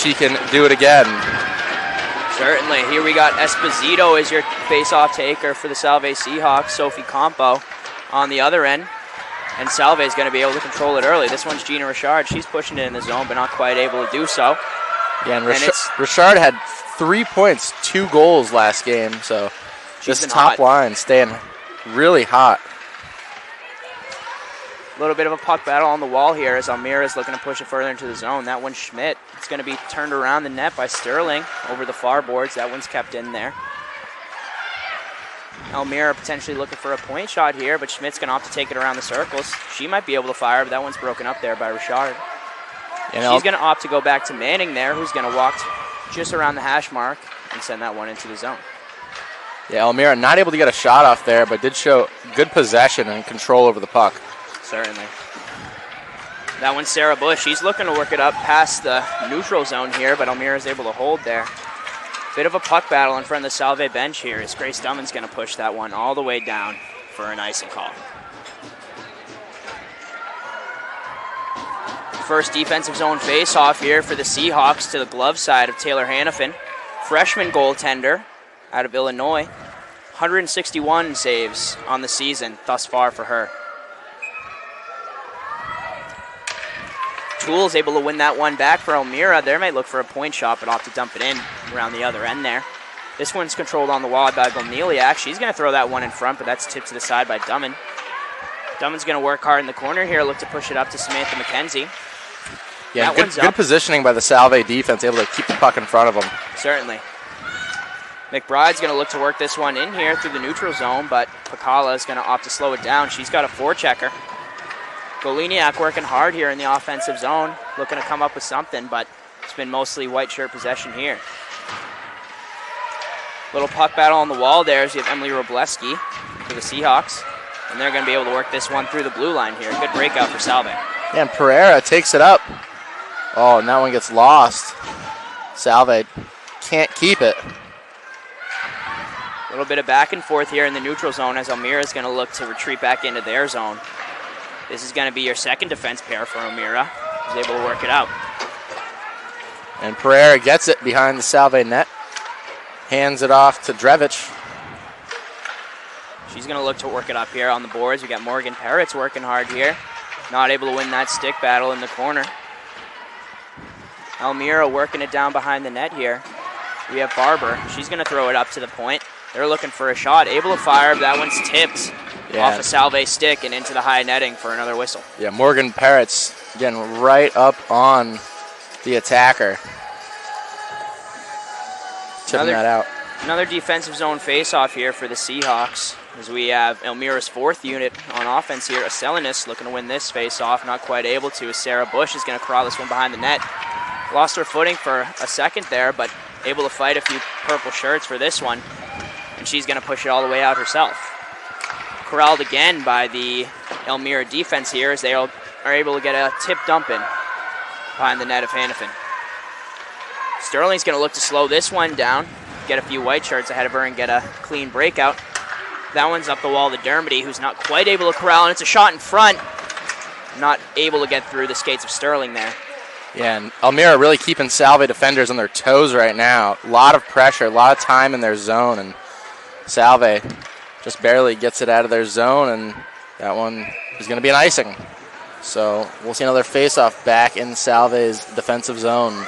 she can do it again. Certainly. Here we got Esposito as your face-off taker for the Salve Seahawks. Sophie Campo on the other end. And Salve is going to be able to control it early. This one's Gina Richard. She's pushing it in the zone, but not quite able to do so. Yeah, and Richard had 3 points, 2 goals last game. So this top line staying really hot. A little bit of a puck battle on the wall here as Almira is looking to push it further into the zone. That one's Schmidt. It's going to be turned around the net by Sterling over the far boards. That one's kept in there. Almira potentially looking for a point shot here, but Schmidt's going to opt to take it around the circles. She might be able to fire, but that one's broken up there by Richard. She's going to opt to go back to Manning there, who's going to walk just around the hash mark and send that one into the zone. Yeah, Almira not able to get a shot off there, but did show good possession and control over the puck. Certainly. That one's Sarah Bush. She's looking to work it up past the neutral zone here, but Almira's able to hold there. Bit of a puck battle in front of the Salve bench here as Grace Dummon's going to push that one all the way down for an icing call. First defensive zone face-off here for the Seahawks to the glove side of Taylor Hannafin. Freshman goaltender out of Illinois. 161 saves on the season thus far for her. Toole's able to win that one back for Almira. They might look for a point shot, but off to dump it in around the other end there. This one's controlled on the wall by Gomeliak. She's going to throw that one in front, but that's tipped to the side by Dumman. Dumman's going to work hard in the corner here, look to push it up to Samantha McKenzie. Yeah, good positioning by the Salve defense, able to keep the puck in front of them. Certainly. McBride's going to look to work this one in here through the neutral zone, but Pakala is going to opt to slow it down. She's got a forechecker. Goliniak working hard here in the offensive zone, looking to come up with something, but it's been mostly white shirt possession here. Little puck battle on the wall there as you have Emily Wroblewski for the Seahawks, and they're going to be able to work this one through the blue line here. Good breakout for Salve. Yeah, and Pereira takes it up. Oh, and that one gets lost. Salve can't keep it. A little bit of back and forth here in the neutral zone as Almira is going to look to retreat back into their zone. This is going to be your second defense pair for Almira. Who's able to work it out. And Pereira gets it behind the Salve net. Hands it off to Drevich. She's going to look to work it up here on the boards. We got Morgan Peretz working hard here. Not able to win that stick battle in the corner. Almira working it down behind the net here. We have Barber. She's going to throw it up to the point. They're looking for a shot. Able to fire, but that one's tipped off a Salve stick and into the high netting for another whistle. Yeah, Morgan Peretz getting right up on the attacker. Tipping that out. Another defensive zone face-off here for the Seahawks as we have Almira's fourth unit on offense here. Acelinis looking to win this face-off, not quite able to, as Sarah Bush is going to corral this one behind the net. Lost her footing for a second there, but able to fight a few purple shirts for this one, and she's going to push it all the way out herself. Corralled again by the Elmira defense here as they are able to get a tip dump in behind the net of Hannafin. Sterling's going to look to slow this one down, get a few white shirts ahead of her and get a clean breakout. That one's up the wall to Dermody, who's not quite able to corral, and it's a shot in front. Not able to get through the skates of Sterling there. Yeah, and Almira really keeping Salve defenders on their toes right now. A lot of pressure, a lot of time in their zone, and Salve just barely gets it out of their zone, and that one is going to be an icing. So we'll see another face-off back in Salve's defensive zone.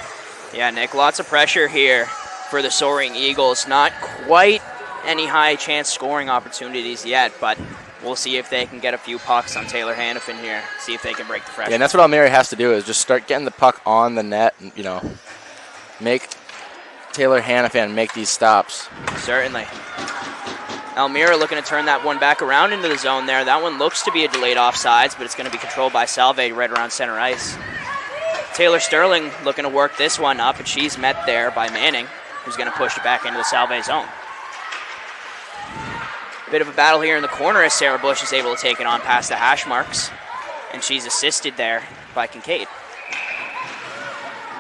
Yeah, Nick, lots of pressure here for the Soaring Eagles. Not quite any high chance scoring opportunities yet, but we'll see if they can get a few pucks on Taylor Hannafin here, see if they can break the freshman. Yeah, and that's what Almira has to do, is just start getting the puck on the net and, you know, make Taylor Hannafin make these stops. Certainly. Almira looking to turn that one back around into the zone there. That one looks to be a delayed offsides, but it's going to be controlled by Salve right around center ice. Taylor Sterling looking to work this one up, and she's met there by Manning, who's going to push it back into the Salve zone. Bit of a battle here in the corner as Sarah Bush is able to take it on past the hash marks, and she's assisted there by Kincaid.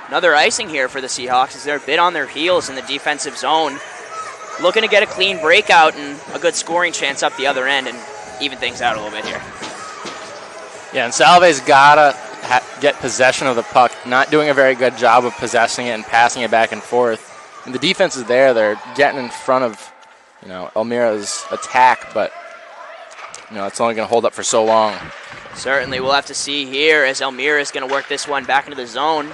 Another icing here for the Seahawks as they're a bit on their heels in the defensive zone, looking to get a clean breakout and a good scoring chance up the other end and even things out a little bit here. Yeah, and Salve's got to get possession of the puck, not doing a very good job of possessing it and passing it back and forth. And the defense is there. They're getting in front of, Elmira's attack, but, it's only going to hold up for so long. Certainly, we'll have to see here as Elmira is going to work this one back into the zone.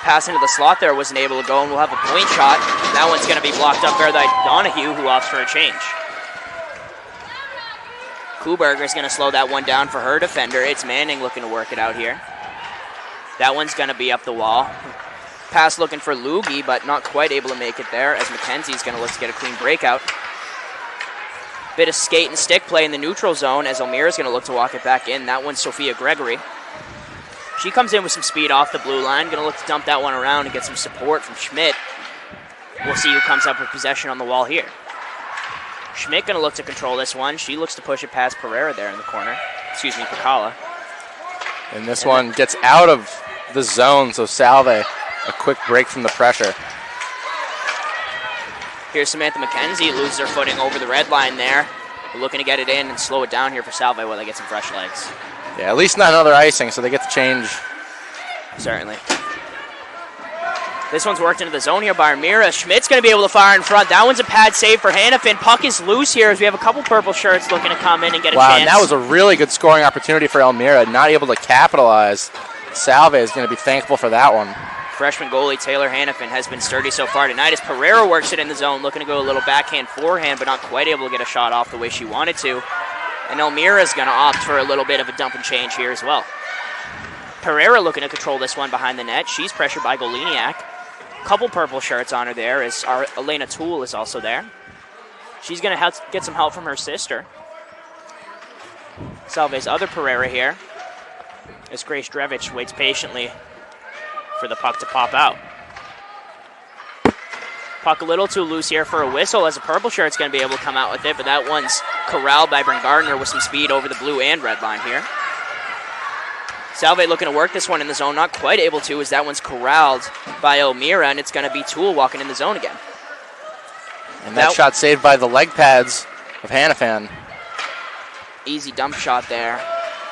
Pass into the slot there, wasn't able to go, and we'll have a point shot. That one's going to be blocked up there by Donahue, who opts for a change. Kuberger is going to slow that one down for her defender. It's Manning looking to work it out here. That one's going to be up the wall. Pass looking for Lugie, but not quite able to make it there as McKenzie's going to look to get a clean breakout. Bit of skate and stick play in the neutral zone as Elmira's going to look to walk it back in. That one's Sophia Gregory. She comes in with some speed off the blue line. Going to look to dump that one around and get some support from Schmidt. We'll see who comes up with possession on the wall here. Schmidt going to look to control this one. She looks to push it past Pereira there in the corner. Excuse me, Pacala. And this one gets out of the zone, so Salve, a quick break from the pressure. Here's Samantha McKenzie, loses her footing over the red line there. We're looking to get it in and slow it down here for Salve while they get some fresh legs. Yeah, at least not another icing, so they get to change. Certainly. This one's worked into the zone here by Elmira. Schmidt's going to be able to fire in front. That one's a pad save for Hannafin. Puck is loose here as we have a couple purple shirts looking to come in and get a chance. Wow, and that was a really good scoring opportunity for Elmira. Not able to capitalize. Salve is going to be thankful for that one. Freshman goalie Taylor Hannafin has been sturdy so far tonight as Pereira works it in the zone, looking to go a little backhand forehand, but not quite able to get a shot off the way she wanted to. And Elmira's going to opt for a little bit of a dump and change here as well. Pereira looking to control this one behind the net. She's pressured by Goliniak. Couple purple shirts on her there as our Elena Toole is also there. She's going to get some help from her sister. Salve's other Pereira here as Grace Drevich waits patiently for the puck to pop out. Puck a little too loose here for a whistle as a purple shirt's going to be able to come out with it, but that one's corralled by Bryn Gardner with some speed over the blue and red line here. Salve looking to work this one in the zone, not quite able to as that one's corralled by Elmira, and it's going to be Toole walking in the zone again. And that shot saved by the leg pads of Hannafin. Easy dump shot there.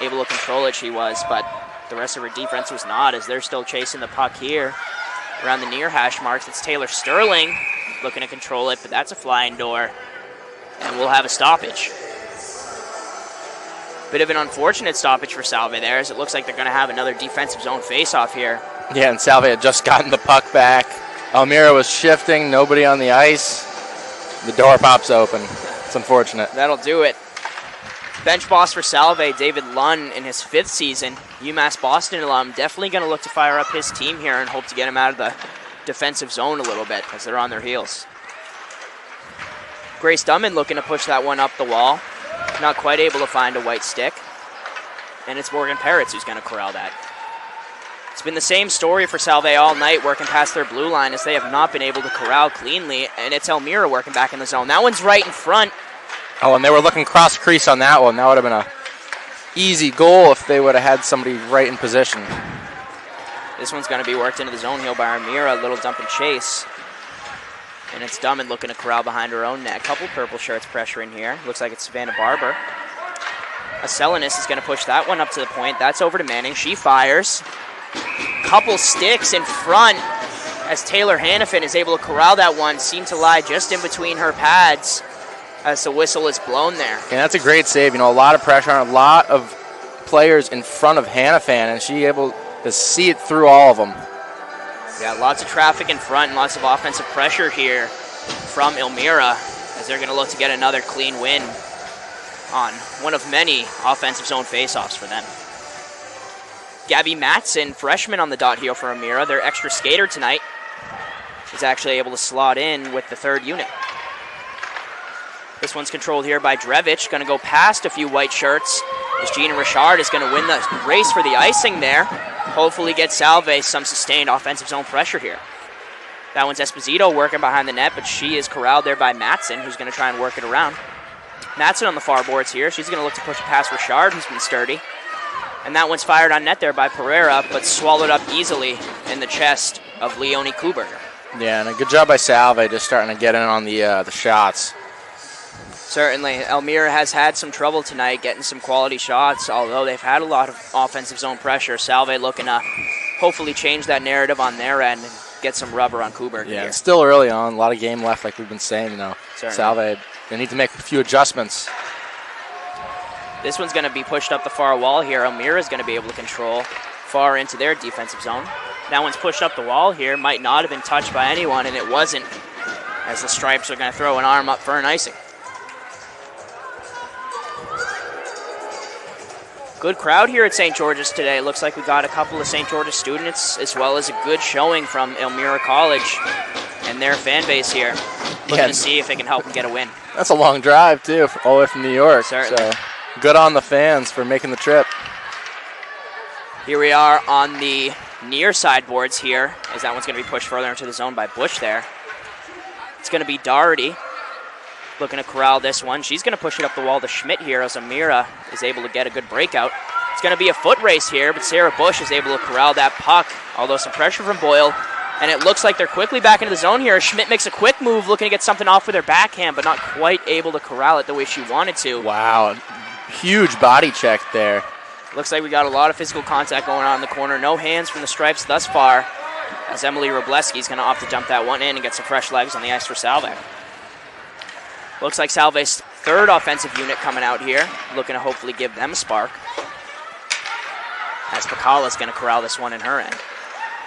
Able to control it, she was, but the rest of her defense was not as they're still chasing the puck here around the near hash marks. It's Taylor Sterling looking to control it, but that's a flying door, and we'll have a stoppage. Bit of an unfortunate stoppage for Salve there, as it looks like they're going to have another defensive zone face-off here. Yeah, and Salve had just gotten the puck back. Elmira was shifting, nobody on the ice. The door pops open. It's unfortunate. That'll do it. Bench boss for Salve, David Lunn, in his 5th season. UMass Boston alum, definitely going to look to fire up his team here and hope to get him out of the defensive zone a little bit as they're on their heels. Grace Dumman looking to push that one up the wall. Not quite able to find a white stick. And it's Morgan Peretz who's going to corral that. It's been the same story for Salve all night, working past their blue line as they have not been able to corral cleanly, and it's Elmira working back in the zone. That one's right in front. Oh, and they were looking cross crease on that one. That would have been a easy goal if they would have had somebody right in position. This one's going to be worked into the zone here by Elmira, a little dump and chase. And it's Dumman looking to corral behind her own net. Couple purple shirts pressuring here. Looks like it's Savannah Barber. Acelinis is going to push that one up to the point. That's over to Manning. She fires. Couple sticks in front as Taylor Hannafin is able to corral that one. Seemed to lie just in between her pads as the whistle is blown there. And that's a great save. A lot of pressure on a lot of players in front of Hannafin, and she able to see it through all of them. Yeah, lots of traffic in front and lots of offensive pressure here from Elmira as they're going to look to get another clean win on one of many offensive zone faceoffs for them. Gabby Matson, freshman on the dot here for Elmira, their extra skater tonight, is actually able to slot in with the 3rd unit. This one's controlled here by Drevich, going to go past a few white shirts as Gina Richard is going to win the race for the icing there. Hopefully get Salve some sustained offensive zone pressure here. That one's Esposito working behind the net, but she is corralled there by Matson, who's going to try and work it around. Matson on the far boards here. She's going to look to push it past Richard, who's been sturdy. And that one's fired on net there by Pereira, but swallowed up easily in the chest of Leonie Kuberger. Yeah, and a good job by Salve just starting to get in on the shots. Certainly. Elmira has had some trouble tonight getting some quality shots, although they've had a lot of offensive zone pressure. Salve looking to hopefully change that narrative on their end and get some rubber on Kuberg. Yeah, here. it's still early on. A lot of game left, like we've been saying. Certainly. Salve, they need to make a few adjustments. This one's going to be pushed up the far wall here. Elmira is going to be able to control far into their defensive zone. That one's pushed up the wall here. Might not have been touched by anyone, and it wasn't, as the Stripes are going to throw an arm up for an icing. Good crowd here at St. George's today. Looks like we got a couple of St. George's students, as well as a good showing from Elmira College and their fan base here. Looking to see if they can help them get a win. That's a long drive, too, all the way from New York. Certainly. So good on the fans for making the trip. Here we are on the near side boards here, as that one's going to be pushed further into the zone by Bush there. It's going to be Doherty looking to corral this one. She's going to push it up the wall to Schmidt here as Elmira is able to get a good breakout. It's going to be a foot race here, but Sarah Bush is able to corral that puck, although some pressure from Boyle. And it looks like they're quickly back into the zone here. Schmidt makes a quick move, looking to get something off with her backhand, but not quite able to corral it the way she wanted to. Wow, huge body check there. Looks like we got a lot of physical contact going on in the corner. No hands from the Stripes thus far, as Emily Wroblewski is going to opt to dump that one in and get some fresh legs on the ice for Salve. Looks like Salve's third offensive unit coming out here, looking to hopefully give them a spark. As Pakala's going to corral this one in her end.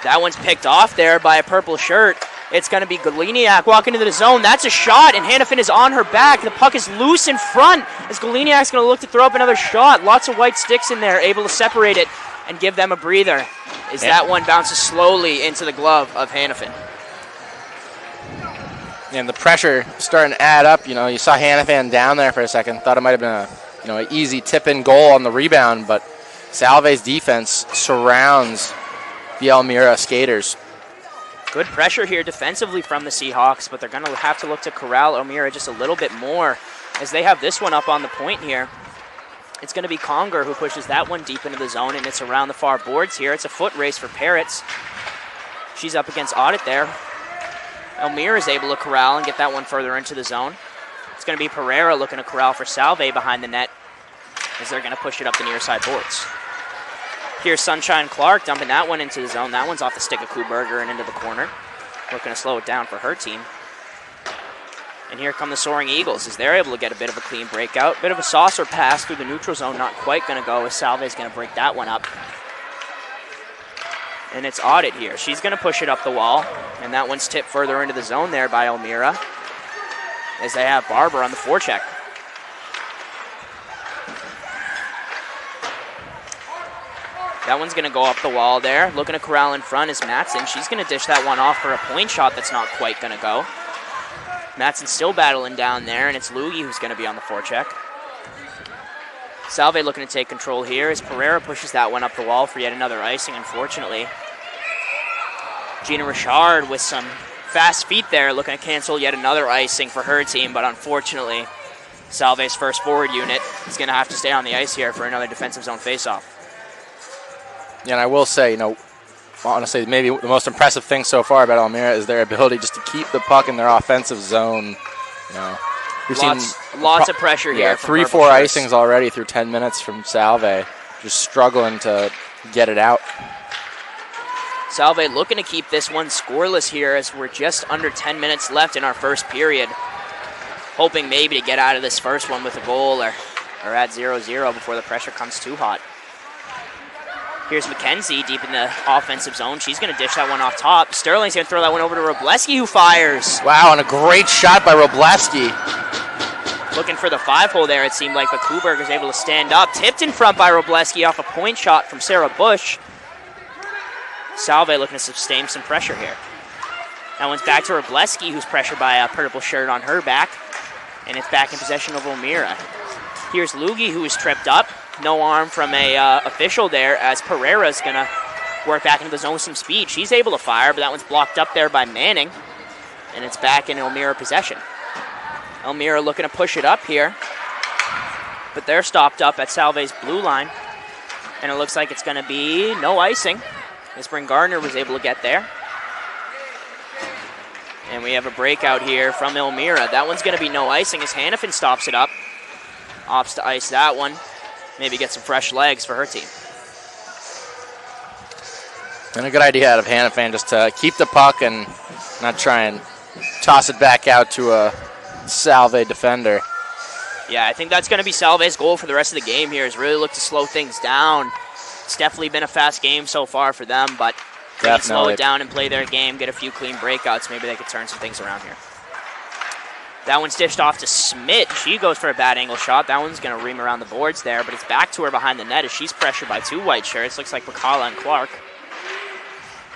That one's picked off there by a purple shirt. It's going to be Galeniak walking into the zone. That's a shot, and Hannafin is on her back. The puck is loose in front as Galeniak's going to look to throw up another shot. Lots of white sticks in there, able to separate it and give them a breather. As that one bounces slowly into the glove of Hannafin. And the pressure starting to add up. You saw Hannafin down there for a second. Thought it might have been an easy tip-in goal on the rebound, but Salve's defense surrounds the Elmira skaters. Good pressure here defensively from the Seahawks, but they're going to have to look to corral Elmira just a little bit more as they have this one up on the point here. It's going to be Conger who pushes that one deep into the zone, and it's around the far boards here. It's a foot race for Parrots. She's up against Audit there. Elmira is able to corral and get that one further into the zone. It's going to be Pereira looking to corral for Salve behind the net as they're going to push it up the near side boards. Here's Sunshine Clark dumping that one into the zone. That one's off the stick of Kuberger and into the corner. Looking to slow it down for her team. And here come the Soaring Eagles as they're able to get a bit of a clean breakout. Bit of a saucer pass through the neutral zone. Not quite going to go as Salve's going to break that one up. And it's Audit here. She's going to push it up the wall. And that one's tipped further into the zone there by Elmira as they have Barber on the forecheck. That one's going to go up the wall there. Looking to corral in front is Matson. She's going to dish that one off for a point shot that's not quite going to go. Matson's still battling down there, and it's Lugie who's going to be on the forecheck. Salve looking to take control here as Pereira pushes that one up the wall for yet another icing, unfortunately. Gina Richard with some fast feet there, looking to cancel yet another icing for her team, but unfortunately, Salve's first forward unit is going to have to stay on the ice here for another defensive zone faceoff. Yeah, and I will say, honestly, maybe the most impressive thing so far about Elmira is their ability just to keep the puck in their offensive zone. We've lots of pressure here. Yeah, 3-4 icings already through 10 minutes from Salve, just struggling to get it out. Salve looking to keep this one scoreless here as we're just under 10 minutes left in our first period. Hoping maybe to get out of this first one with a goal or at 0-0 before the pressure comes too hot. Here's McKenzie deep in the offensive zone. She's going to dish that one off top. Sterling's going to throw that one over to Wroblewski, who fires. Wow, and a great shot by Wroblewski. Looking for the 5-hole there, it seemed like, but Kuberg is able to stand up. Tipped in front by Wroblewski off a point shot from Sarah Bush. Salve looking to sustain some pressure here. That one's back to Wroblewski, who's pressured by a purple shirt on her back. And it's back in possession of Elmira. Here's Lugie, who is tripped up. No arm from a official there as Pereira's going to work back into the zone with some speed. She's able to fire, but that one's blocked up there by Manning. And it's back in Elmira possession. Elmira looking to push it up here. But they're stopped up at Salve's blue line. And it looks like it's going to be no icing as Bryn Gardner was able to get there. And we have a breakout here from Elmira. That one's going to be no icing as Hannafin stops it up. Opts to ice that one. Maybe get some fresh legs for her team. And a good idea out of Hannafin just to keep the puck and not try and toss it back out to a Salve defender. Yeah, I think that's going to be Salve's goal for the rest of the game here, is really look to slow things down. It's definitely been a fast game so far for them, but they can slow it down and play their game, get a few clean breakouts. Maybe they could turn some things around here. That one's dished off to Schmidt. She goes for a bad angle shot. That one's going to ream around the boards there, but it's back to her behind the net as she's pressured by two white shirts. Looks like Bacala and Clark.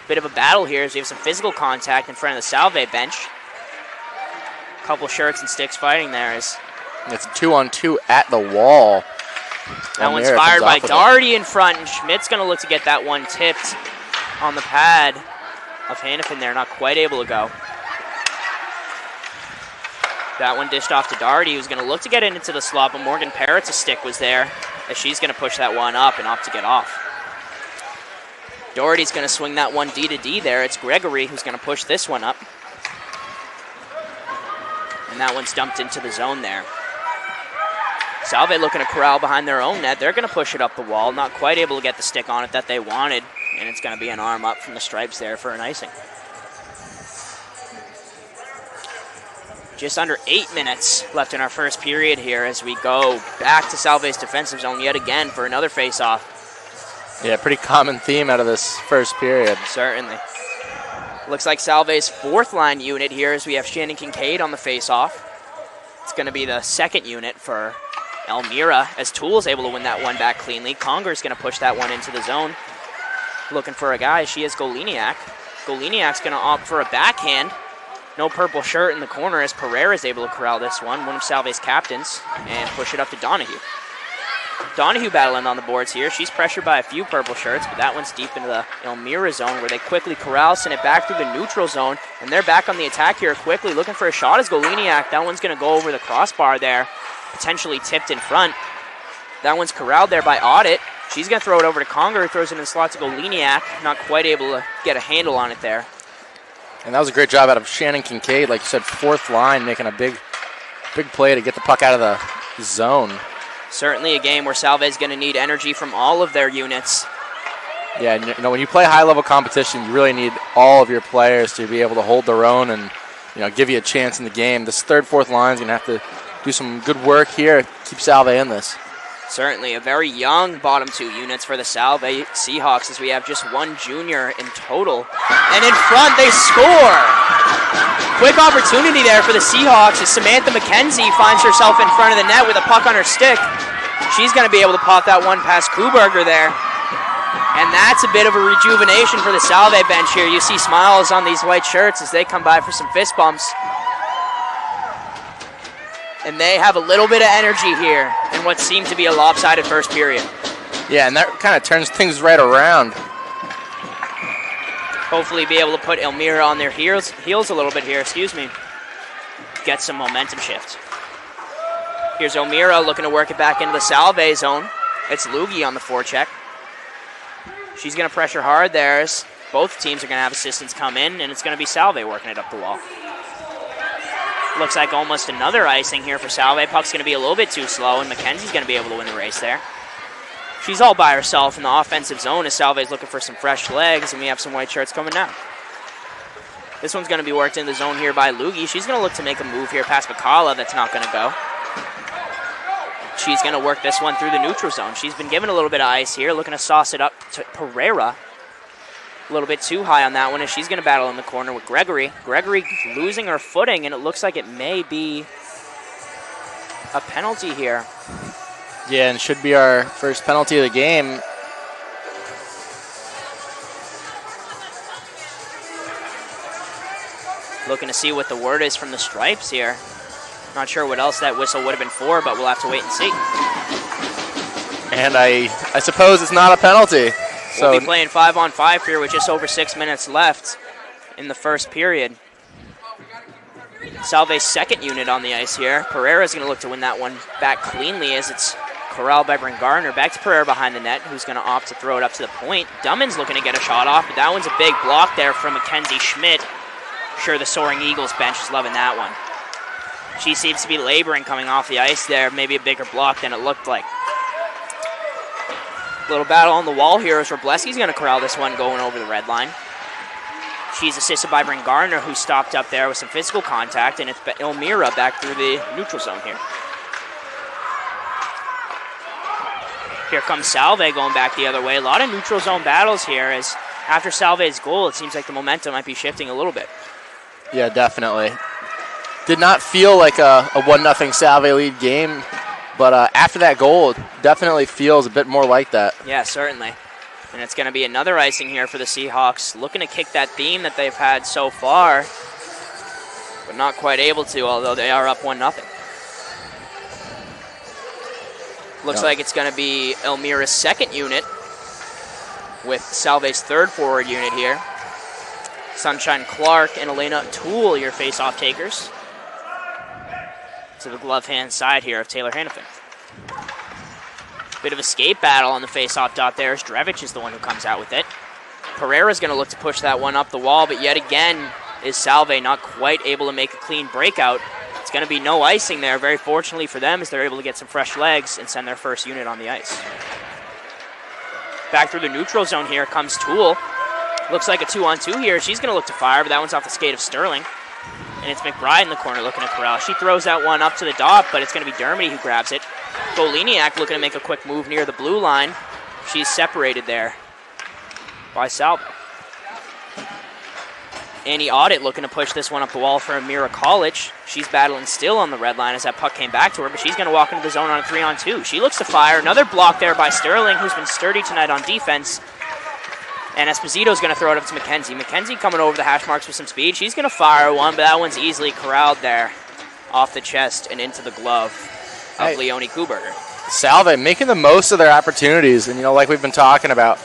Bit of a battle here as we have some physical contact in front of the Salve bench. Couple shirts and sticks fighting there. It's a 2-on-2 at the wall. That one's fired by Doherty in front, and Schmidt's going to look to get that one tipped on the pad of Hannafin there. Not quite able to go. That one dished off to Doherty, who's going to look to get it into the slot, but Morgan Parrott's stick was there as she's going to push that one up and opt to get off. Doherty's going to swing that one D to D there. It's Gregory who's going to push this one up. And that one's dumped into the zone there. Salve looking to corral behind their own net. They're going to push it up the wall. Not quite able to get the stick on it that they wanted. And it's going to be an arm up from the stripes there for an icing. Just under 8 minutes left in our first period here as we go back to Salve's defensive zone yet again for another face-off. Yeah, pretty common theme out of this first period. Certainly. Looks like Salve's fourth line unit here as we have Shannon Kincaid on the face-off. It's going to be the second unit for Elmira as Toole's able to win that one back cleanly. Conger's going to push that one into the zone. Looking for a guy. She is Goliniak. Goliniak's going to opt for a backhand. No purple shirt in the corner as Pereira's able to corral this one of Salve's captains, and push it up to Donahue. Donahue battling on the boards here. She's pressured by a few purple shirts, but that one's deep into the Elmira zone where they quickly corral, send it back through the neutral zone, and they're back on the attack here quickly, looking for a shot as Goliniak. That one's going to go over the crossbar there, potentially tipped in front. That one's corralled there by Audit. She's going to throw it over to Conger, who throws it in the slot to Goliniak. Not quite able to get a handle on it there. And that was a great job out of Shannon Kincaid, like you said, fourth line, making a big play to get the puck out of the zone. Certainly a game where Salve's going to need energy from all of their units. Yeah, and you know, when you play high-level competition, you really need all of your players to be able to hold their own and, you know, give you a chance in the game. This third, fourth line is going to have to do some good work here, keep Salve in this. Certainly a very young bottom two units for the Salve Seahawks as we have just one junior in total. And in front, they score! Quick opportunity there for the Seahawks as Samantha McKenzie finds herself in front of the net with a puck on her stick. She's going to be able to pop that one past Kuberger there. And that's a bit of a rejuvenation for the Salve bench here. You see smiles on these white shirts as they come by for some fist bumps. And they have a little bit of energy here in what seemed to be a lopsided first period. Yeah, and that kind of turns things right around. Hopefully be able to put Elmira on their heels a little bit here, Get some momentum shift. Here's Elmira looking to work it back into the Salve zone. It's Lugie on the forecheck. She's going to pressure hard there as both teams are going to have assistants come in, and it's going to be Salve working it up the wall. Looks like almost another icing here for Salve. Puck's going to be a little bit too slow, and McKenzie's going to be able to win the race there. She's all by herself in the offensive zone as Salve's looking for some fresh legs, and we have some white shirts coming down. This one's going to be worked in the zone here by Lugie. She's going to look to make a move here past Bacala. That's not going to go. She's going to work this one through the neutral zone. She's been given a little bit of ice here, looking to sauce it up to Pereira. A little bit too high on that one as she's going to battle in the corner with Gregory. Gregory losing her footing, and it looks like it may be a penalty here. Yeah, and should be our first penalty of the game. Looking to see what the word is from the stripes here. Not sure what else that whistle would have been for, but we'll have to wait and see. And I suppose it's not a penalty. So we'll be playing 5-on-5 here with just over 6 minutes left in the first period. Salve's second unit on the ice here. Pereira's going to look to win that one back cleanly as it's corralled by Bryn Gardner. Back to Pereira behind the net, who's going to opt to throw it up to the point. Dummon's looking to get a shot off, but that one's a big block there from Mackenzie Schmidt. I'm sure the Soaring Eagles bench is loving that one. She seems to be laboring coming off the ice there. Maybe a bigger block than it looked like. Little battle on the wall here as Wroblewski's going to corral this one going over the red line. She's assisted by Bryn Gardner, who stopped up there with some physical contact, and it's Elmira back through the neutral zone here. Here comes Salve going back the other way. A lot of neutral zone battles here as after Salve's goal, it seems like the momentum might be shifting a little bit. Yeah, definitely. Did not feel like a 1-0 Salve lead game, but after that goal, it definitely feels a bit more like that. Yeah, certainly. And it's going to be another icing here for the Seahawks, looking to kick that theme that they've had so far, but not quite able to, although they are up 1-0. Looks like it's going to be Elmira's second unit with Salve's third forward unit here. Sunshine Clark and Elena Toole, your face-off takers. To the glove hand side here of Taylor Hannafin. Bit of a skate battle on the face-off dot there as Drevich is the one who comes out with it. Pereira's going to look to push that one up the wall, but yet again is Salve not quite able to make a clean breakout. It's going to be no icing there, very fortunately for them, as they're able to get some fresh legs and send their first unit on the ice. Back through the neutral zone here comes Toole. Looks like a 2-on-2 here. She's going to look to fire, but that one's off the skate of Sterling. And it's McBride in the corner looking to corral. She throws that one up to the dot, but it's going to be Dermody who grabs it. Goliniak looking to make a quick move near the blue line. She's separated there by Salve. Annie Audit looking to push this one up the wall for Amira College. She's battling still on the red line as that puck came back to her, but she's going to walk into the zone on a 3-on-2. She looks to fire. Another block there by Sterling, who's been sturdy tonight on defense. And Esposito's going to throw it up to McKenzie. McKenzie coming over the hash marks with some speed. She's going to fire one, but that one's easily corralled there off the chest and into the glove of Leonie Kuberger. Salve making the most of their opportunities, and you know, like we've been talking about,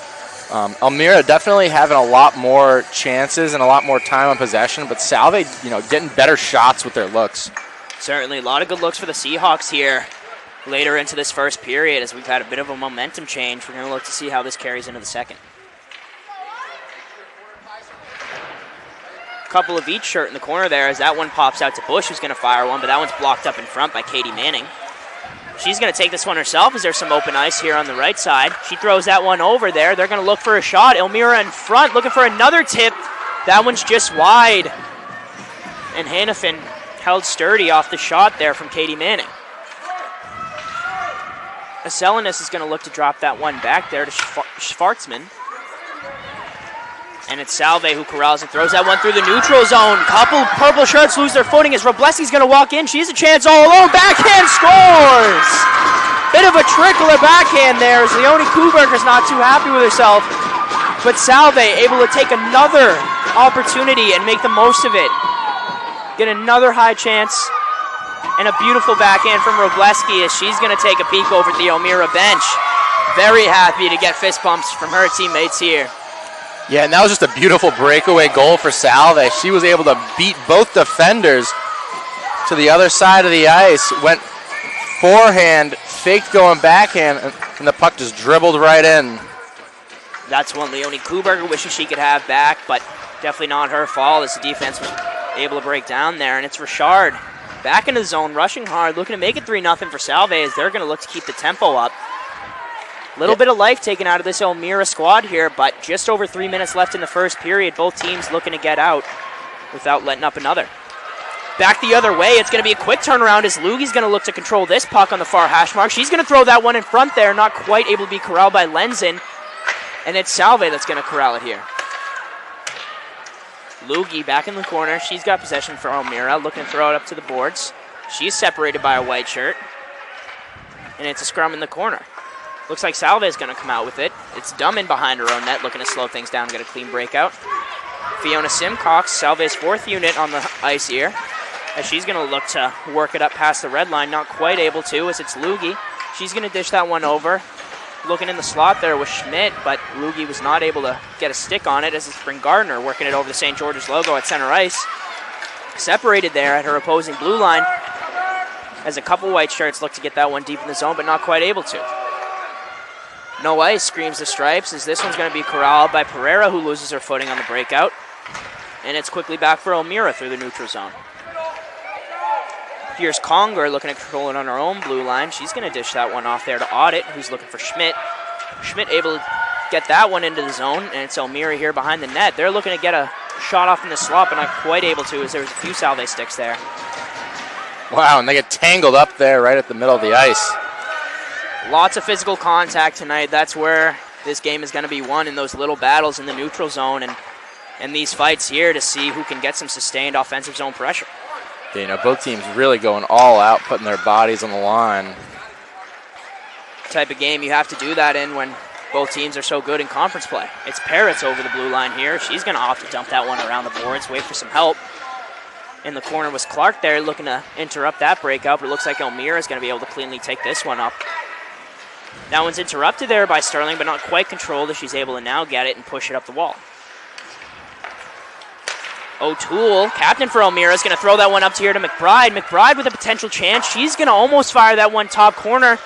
Elmira definitely having a lot more chances and a lot more time on possession, but Salve, you know, getting better shots with their looks. Certainly, a lot of good looks for the Seahawks here later into this first period as we've had a bit of a momentum change. We're going to look to see how this carries into the second. Couple of each shirt in the corner there as that one pops out to Bush, who's going to fire one, but that one's blocked up in front by Katie Manning. She's going to take this one herself as there's some open ice here on the right side. She throws that one over there. They're going to look for a shot. Elmira in front looking for another tip. That one's just wide. And Hannafin held sturdy off the shot there from Katie Manning. Acelinas is going to look to drop that one back there to Schwartzman. And it's Salve who corrals and throws that one through the neutral zone. Couple purple shirts lose their footing as Wroblewski's going to walk in. She has a chance all alone. Backhand scores! Bit of a trickle of backhand there as Leonie Kuberger's not too happy with herself. But Salve able to take another opportunity and make the most of it. Get another high chance. And a beautiful backhand from Wroblewski as she's going to take a peek over at the Elmira bench. Very happy to get fist bumps from her teammates here. Yeah, and that was just a beautiful breakaway goal for Salve. She was able to beat both defenders to the other side of the ice, went forehand, faked going backhand, and the puck just dribbled right in. That's one Leonie Kuberger wishes she could have back, but definitely not her fault as the defense was able to break down there. And it's Richard back into the zone, rushing hard, looking to make it 3-0 for Salve as they're going to look to keep the tempo up. Little bit of life taken out of this Elmira squad here, but just over 3 minutes left in the first period. Both teams looking to get out without letting up another. Back the other way, it's going to be a quick turnaround as Lugie's going to look to control this puck on the far hash mark. She's going to throw that one in front there, not quite able to be corralled by Lenzen. And it's Salve that's going to corral it here. Lugie back in the corner. She's got possession for Elmira, looking to throw it up to the boards. She's separated by a white shirt. And it's a scrum in the corner. Looks like Salve is going to come out with it. It's Dummin behind her own net, looking to slow things down and get a clean breakout. Fiona Simcox, Salve's fourth unit on the ice here, as she's going to look to work it up past the red line. Not quite able to, as it's Lugie. She's going to dish that one over. Looking in the slot there with Schmidt, but Lugie was not able to get a stick on it, as it's Bryn Gardner working it over the St. George's logo at center ice. Separated there at her opposing blue line, as a couple white shirts look to get that one deep in the zone, but not quite able to. No ice, screams the Stripes, as this one's going to be corralled by Pereira, who loses her footing on the breakout. And it's quickly back for Elmira through the neutral zone. Here's Conger looking to control it on her own blue line. She's going to dish that one off there to Audit, who's looking for Schmidt. Schmidt able to get that one into the zone, and it's Elmira here behind the net. They're looking to get a shot off in the slot, but not quite able to, as there was a few Salve sticks there. Wow, and they get tangled up there right at the middle of the ice. Lots of physical contact tonight. That's where this game is going to be won, in those little battles in the neutral zone and these fights here to see who can get some sustained offensive zone pressure. Yeah, you know, both teams really going all out, putting their bodies on the line. Type of game you have to do that in when both teams are so good in conference play. It's Parrots over the blue line here. She's going to opt to dump that one around the boards, wait for some help. In the corner was Clark there looking to interrupt that breakout, but it looks like Elmira is going to be able to cleanly take this one up. That one's interrupted there by Sterling, but not quite controlled, as she's able to now get it and push it up the wall. O'Toole, captain for Elmira, is going to throw that one up here to McBride. McBride with a potential chance. She's going to almost fire that one top corner,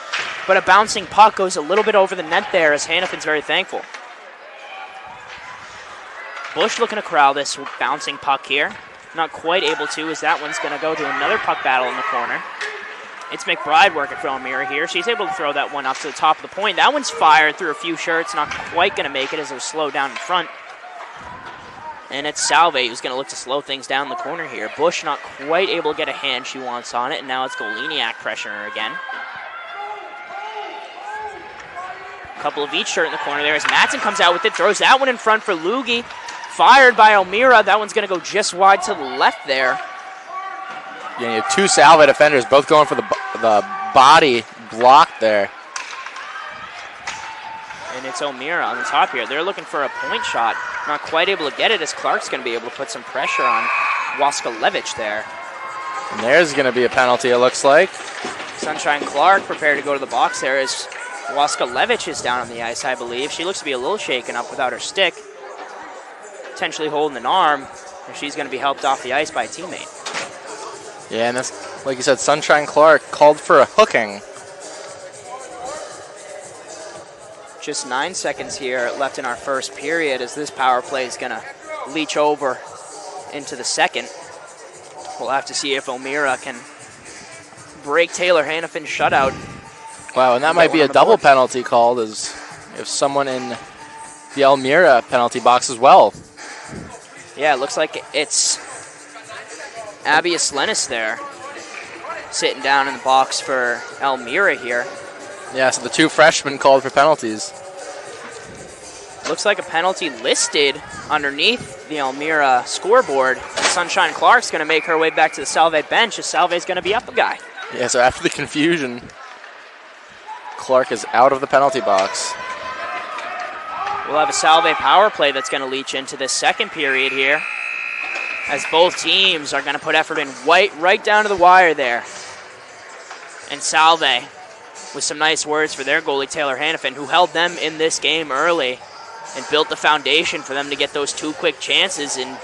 but a bouncing puck goes a little bit over the net there, as Hannafin's very thankful. Bush looking to corral this bouncing puck here. Not quite able to, as that one's going to go to another puck battle in the corner. It's McBride working for Elmira here. She's able to throw that one up to the top of the point. That one's fired through a few shirts, not quite going to make it as it was slowed down in front. And it's Salve who's going to look to slow things down in the corner here. Bush not quite able to get a hand she wants on it, and now it's Goleniak pressuring her again. A couple of each shirt in the corner there as Madsen comes out with it, throws that one in front for Lugie. Fired by Elmira. That one's going to go just wide to the left there. Yeah, you have two Salve defenders both going for the body block there. And it's Elmira on the top here. They're looking for a point shot. Not quite able to get it, as Clark's going to be able to put some pressure on Waskalevich there. And there's going to be a penalty, it looks like. Sunshine Clark prepared to go to the box there as Waskalevich is down on the ice, I believe. She looks to be a little shaken up without her stick. Potentially holding an arm, and she's going to be helped off the ice by a teammate. Yeah, and that's, like you said, Sunshine Clark called for a hooking. Just 9 seconds here left in our first period, as this power play is going to leach over into the second. We'll have to see if Elmira can break Taylor Hannafin's shutout. Wow, and that might be a double penalty called, as if someone in the Elmira penalty box as well. Yeah, it looks like it's Abby Aslenis there, sitting down in the box for Elmira here. Yeah, so the two freshmen called for penalties. Looks like a penalty listed underneath the Elmira scoreboard. Sunshine Clark's going to make her way back to the Salve bench, as Salve's going to be up a guy. Yeah, so after the confusion, Clark is out of the penalty box. We'll have a Salve power play that's going to leach into this second period here, as both teams are going to put effort in right down to the wire there. And Salve with some nice words for their goalie, Taylor Hannafin, who held them in this game early and built the foundation for them to get those two quick chances and